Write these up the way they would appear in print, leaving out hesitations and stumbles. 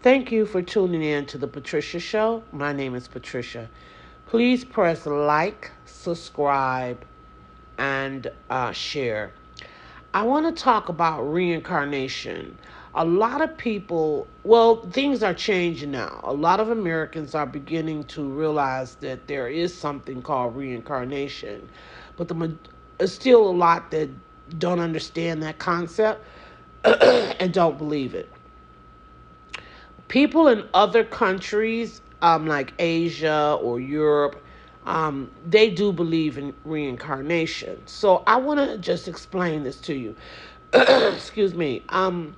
Thank you for tuning in to the Patricia Show. My name is Patricia. Please press like, subscribe, and share. I want to talk about reincarnation. A lot of people, well, things are changing now. A lot of Americans are beginning to realize that there is something called reincarnation, but there's still a lot that don't understand that concept and don't believe it. People in other countries, like Asia or Europe, they do believe in reincarnation. So I want to just explain this to you. Excuse me. I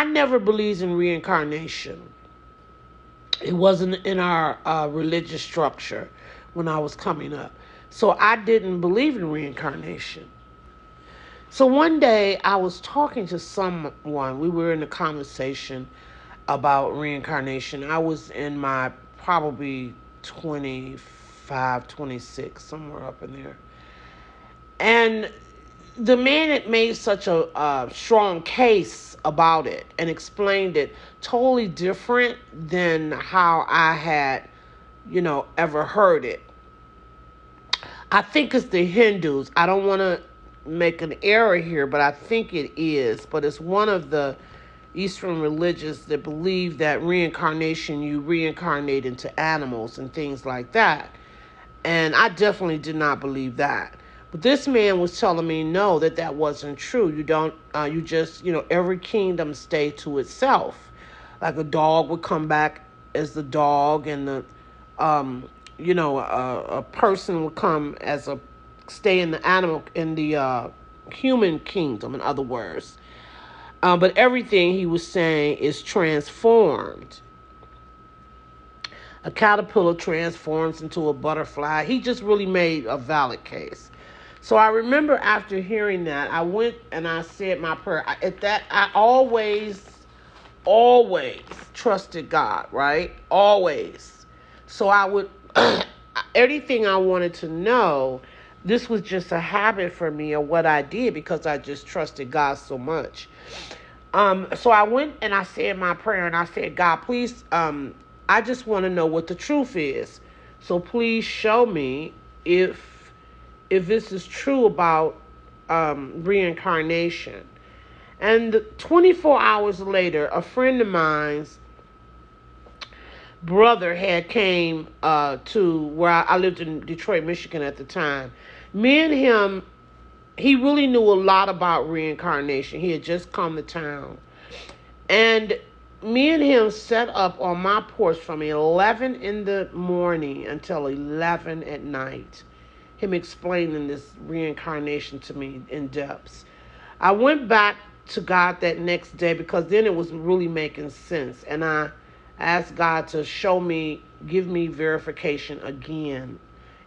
never believed in reincarnation. It wasn't in our religious structure when I was coming up. So I didn't believe in reincarnation. So one day I was talking to someone. We were in a conversation about reincarnation. I was in my probably 25, 26, somewhere up in there. And the man had made such a strong case about it and explained it totally different than how I had, ever heard it. I think it's the Hindus. I don't want to make an error here, but I think it is. But it's one of the Eastern religions that believe that reincarnation, you reincarnate into animals and things like that. And I definitely did not believe that. But this man was telling me no, that wasn't true. You don't, you just, every kingdom stay to itself. Like a dog would come back as the dog, and a person would come as stay in the animal, in the human kingdom, in other words. But everything he was saying is transformed. A caterpillar transforms into a butterfly. He just really made a valid case. So I remember after hearing that, I went and I said my prayer. I always trusted God, right? Always. So I would, everything I wanted to know, this was just a habit for me of what I did because I just trusted God so much. So I went and I said my prayer and I said, God, please, I just want to know what the truth is. So please show me if this is true about reincarnation. And 24 hours later, a friend of mine's brother had came to where I lived in Detroit, Michigan at the time. Me and him, he really knew a lot about reincarnation. He had just come to town. And me and him set up on my porch from 11 in the morning until 11 at night. Him explaining this reincarnation to me in depth. I went back to God that next day because then it was really making sense. And I asked God to show me, give me verification again.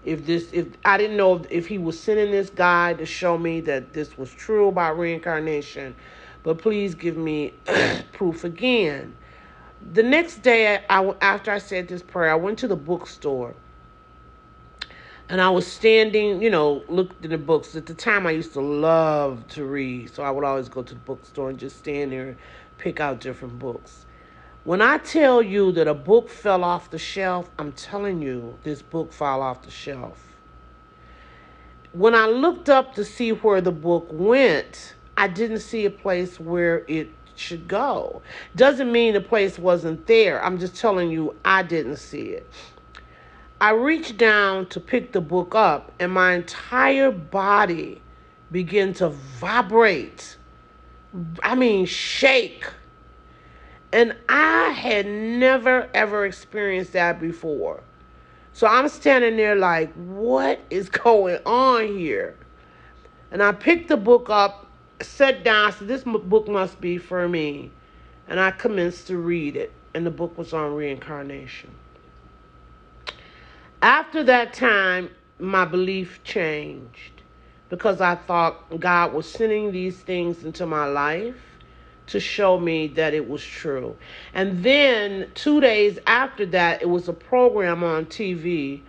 If I didn't know if he was sending this guy to show me that this was true about reincarnation, but please give me proof again. The next day, after I said this prayer, I went to the bookstore. And I was standing, looked in the books. At the time, I used to love to read. So I would always go to the bookstore and just stand there and pick out different books. When I tell you that a book fell off the shelf, I'm telling you, this book fell off the shelf. When I looked up to see where the book went, I didn't see a place where it should go. Doesn't mean the place wasn't there. I'm just telling you, I didn't see it. I reached down to pick the book up, and my entire body began to vibrate. I mean, shake. And I had never, ever experienced that before. So I'm standing there like, what is going on here? And I picked the book up, sat down, said, this book must be for me. And I commenced to read it. And the book was on reincarnation. After that time, my belief changed because I thought God was sending these things into my life to show me that it was true. And then 2 days after that, it was a program on TV.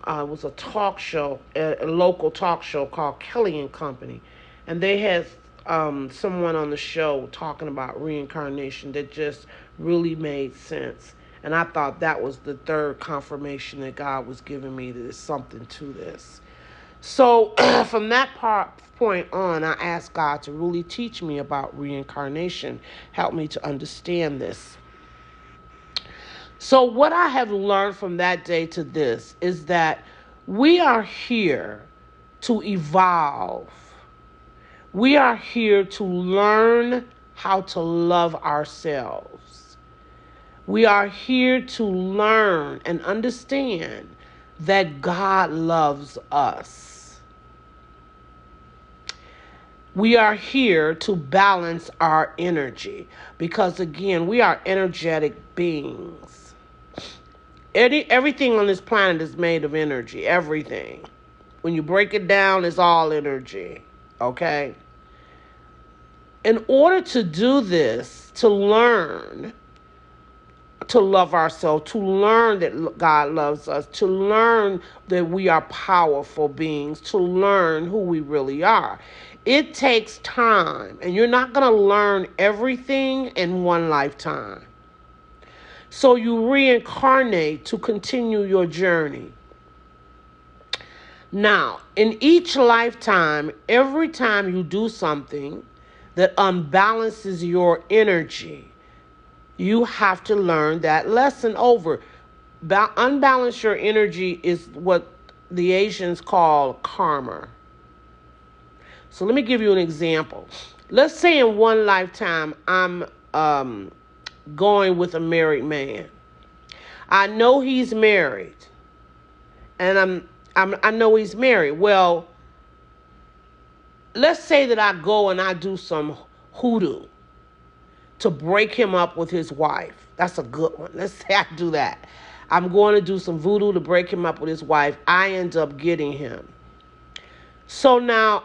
It was a talk show, a local talk show called Kelly and Company. And they had someone on the show talking about reincarnation that just really made sense. And I thought that was the third confirmation that God was giving me that there's something to this. So from that point on, I asked God to really teach me about reincarnation, help me to understand this. So what I have learned from that day to this is that we are here to evolve. We are here to learn how to love ourselves. We are here to learn and understand that God loves us. We are here to balance our energy because, again, we are energetic beings. Everything on this planet is made of energy. Everything. When you break it down, it's all energy. Okay? In order to do this, to learn to love ourselves, to learn that God loves us, to learn that we are powerful beings, to learn who we really are. It takes time, and you're not going to learn everything in one lifetime. So you reincarnate to continue your journey. Now, in each lifetime, every time you do something that unbalances your energy, you have to learn that lesson over. Unbalance your energy is what the Asians call karma. So let me give you an example. Let's say in one lifetime, I'm going with a married man. I know he's married, and I know he's married. Well, let's say that I go and I do some hoodoo to break him up with his wife. That's a good one. Let's say I do that. I'm going to do some voodoo to break him up with his wife. I end up getting him. So now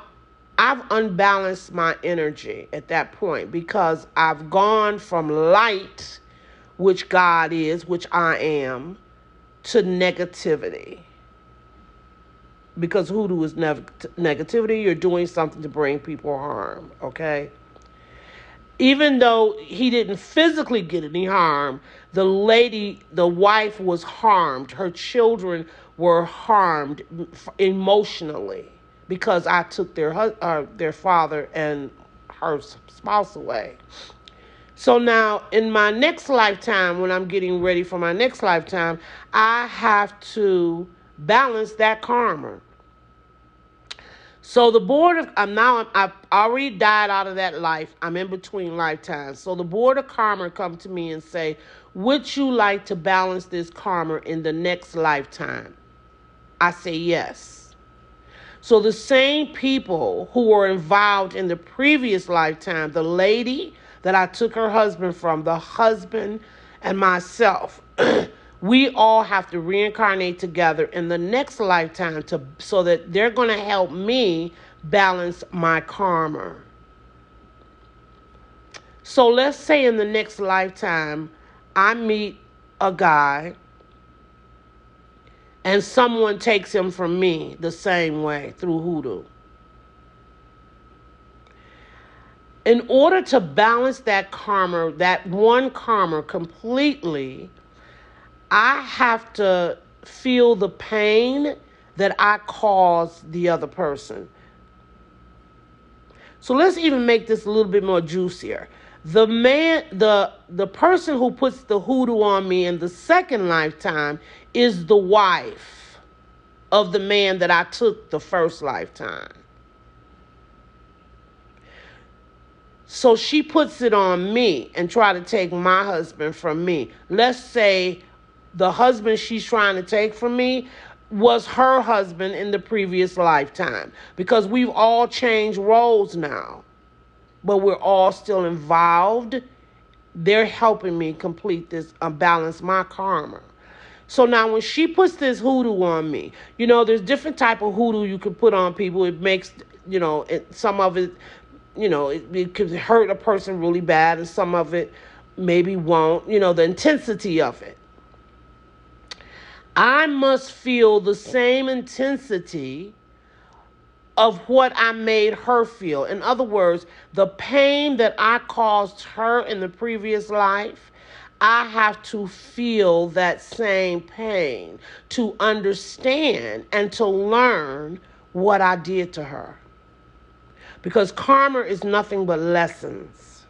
I've unbalanced my energy at that point because I've gone from light, which God is, which I am, to negativity. Because hoodoo is negativity. You're doing something to bring people harm, okay? Even though he didn't physically get any harm, the wife was harmed. Her children were harmed emotionally because I took their father and her spouse away. So now, in my next lifetime, when I'm getting ready for my next lifetime, I have to balance that karma. So the board of, I've already died out of that life. I'm in between lifetimes. So the board of karma come to me and say, would you like to balance this karma in the next lifetime? I say yes. So the same people who were involved in the previous lifetime, the lady that I took her husband from, the husband and myself, we all have to reincarnate together in the next lifetime so that they're going to help me balance my karma. So let's say in the next lifetime, I meet a guy and someone takes him from me the same way through hoodoo. In order to balance that karma, that one karma completely, I have to feel the pain that I caused the other person. So let's even make this a little bit more juicier. The person who puts the hoodoo on me in the second lifetime is the wife of the man that I took the first lifetime. So she puts it on me and try to take my husband from me. Let's say the husband she's trying to take from me was her husband in the previous lifetime, because we've all changed roles now, but we're all still involved. They're helping me complete this, balance my karma. So now when she puts this hoodoo on me, there's different type of hoodoo you can put on people. It makes, some of it, it could hurt a person really bad, and some of it maybe won't, the intensity of it. I must feel the same intensity of what I made her feel. In other words, the pain that I caused her in the previous life, I have to feel that same pain to understand and to learn what I did to her. Because karma is nothing but lessons.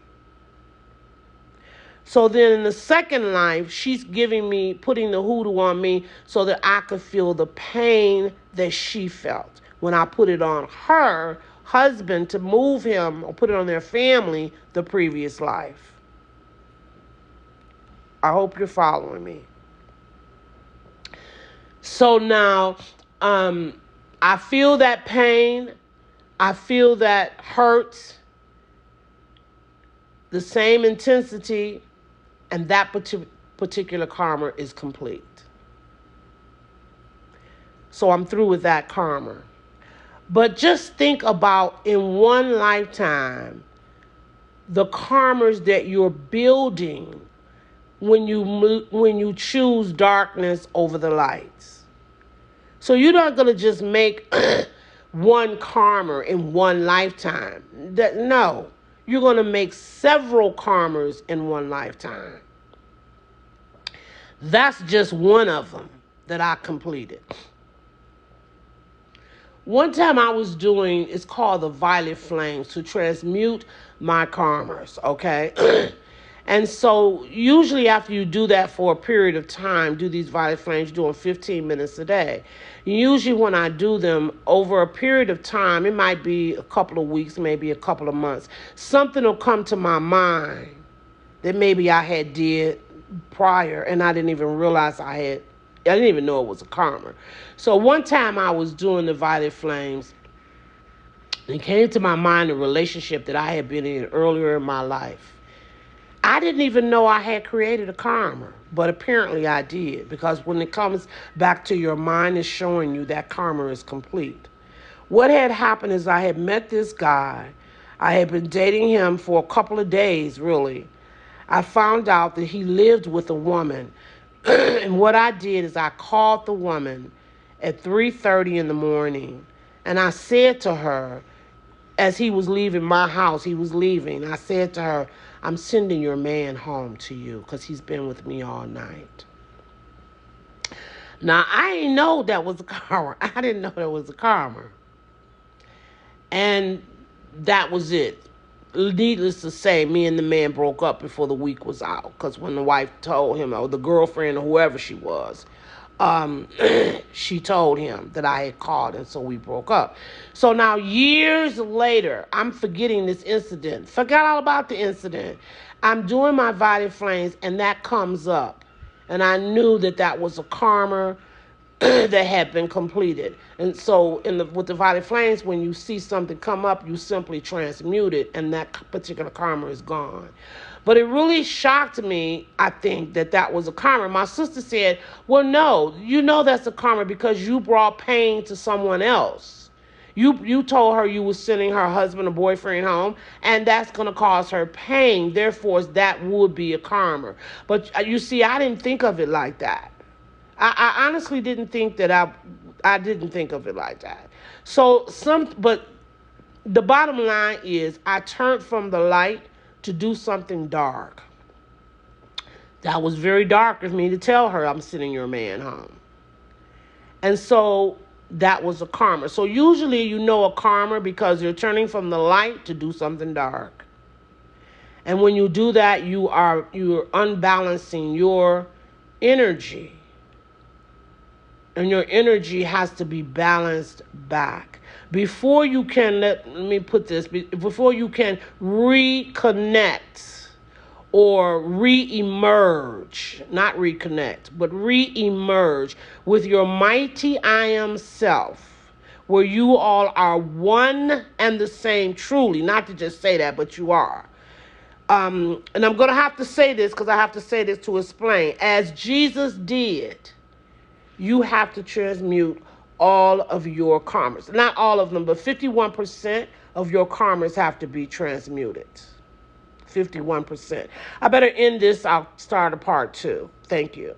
So then in the second life, she's putting the hoodoo on me so that I could feel the pain that she felt when I put it on her husband to move him or put it on their family the previous life. I hope you're following me. So now, I feel that pain. I feel that hurt, the same intensity, and that particular karma is complete. So I'm through with that karma. But just think about in one lifetime, the karmas that you're building when you choose darkness over the lights. So you're not going to just make one karma in one lifetime. No, you're going to make several karmas in one lifetime. That's just one of them that I completed. One time I was doing, it's called the violet flames to transmute my karmas, okay? And so usually after you do that for a period of time, do these violet flames, you're doing 15 minutes a day. Usually when I do them over a period of time, it might be a couple of weeks, maybe a couple of months, something will come to my mind that maybe I had did prior and I didn't even realize I didn't even know it was a karma. So one time I was doing the violet flames, and it came to my mind a relationship that I had been in earlier in my life. I didn't even know I had created a karma, but apparently I did, because when it comes back to your mind, it's showing you that karma is complete. What had happened is I had met this guy. I had been dating him for a couple of days, really. I found out that he lived with a woman. And what I did is I called the woman at 3:30 in the morning, and I said to her, as he was leaving my house, I said to her, I'm sending your man home to you because he's been with me all night. Now, I didn't know that was a karma. I didn't know that was a karma. And that was it. Needless to say, me and the man broke up before the week was out, because when the wife told him, or the girlfriend or whoever she was, she told him that I had called, and so we broke up. So now years later, I'm forgetting this incident. Forgot all about the incident. I'm doing my violet flames, and that comes up. And I knew that that was a karma that had been completed. And so with the violet flames, when you see something come up, you simply transmute it, and that particular karma is gone. But it really shocked me, I think, that was a karma. My sister said, well, no, you know that's a karma because you brought pain to someone else. You told her you were sending her husband or boyfriend home, and that's going to cause her pain. Therefore, that would be a karma. But you see, I didn't think of it like that. I honestly didn't think that I didn't think of it like that. But the bottom line is I turned from the light to do something dark. That was very dark of me to tell her I'm sending your man home. And so that was a karma. So usually you know a karma because you're turning from the light to do something dark. And when you do that, you're unbalancing your energy. And your energy has to be balanced back. Before you can, before you can reconnect or re-emerge, not reconnect, but re-emerge with your mighty I am self, where you all are one and the same truly, not to just say that, but you are. And I'm going to have to say this because I have to say this to explain. As Jesus did, you have to transmute all of your karmas. Not all of them, but 51% of your karmas have to be transmuted. 51%. I better end this. I'll start a part 2. Thank you.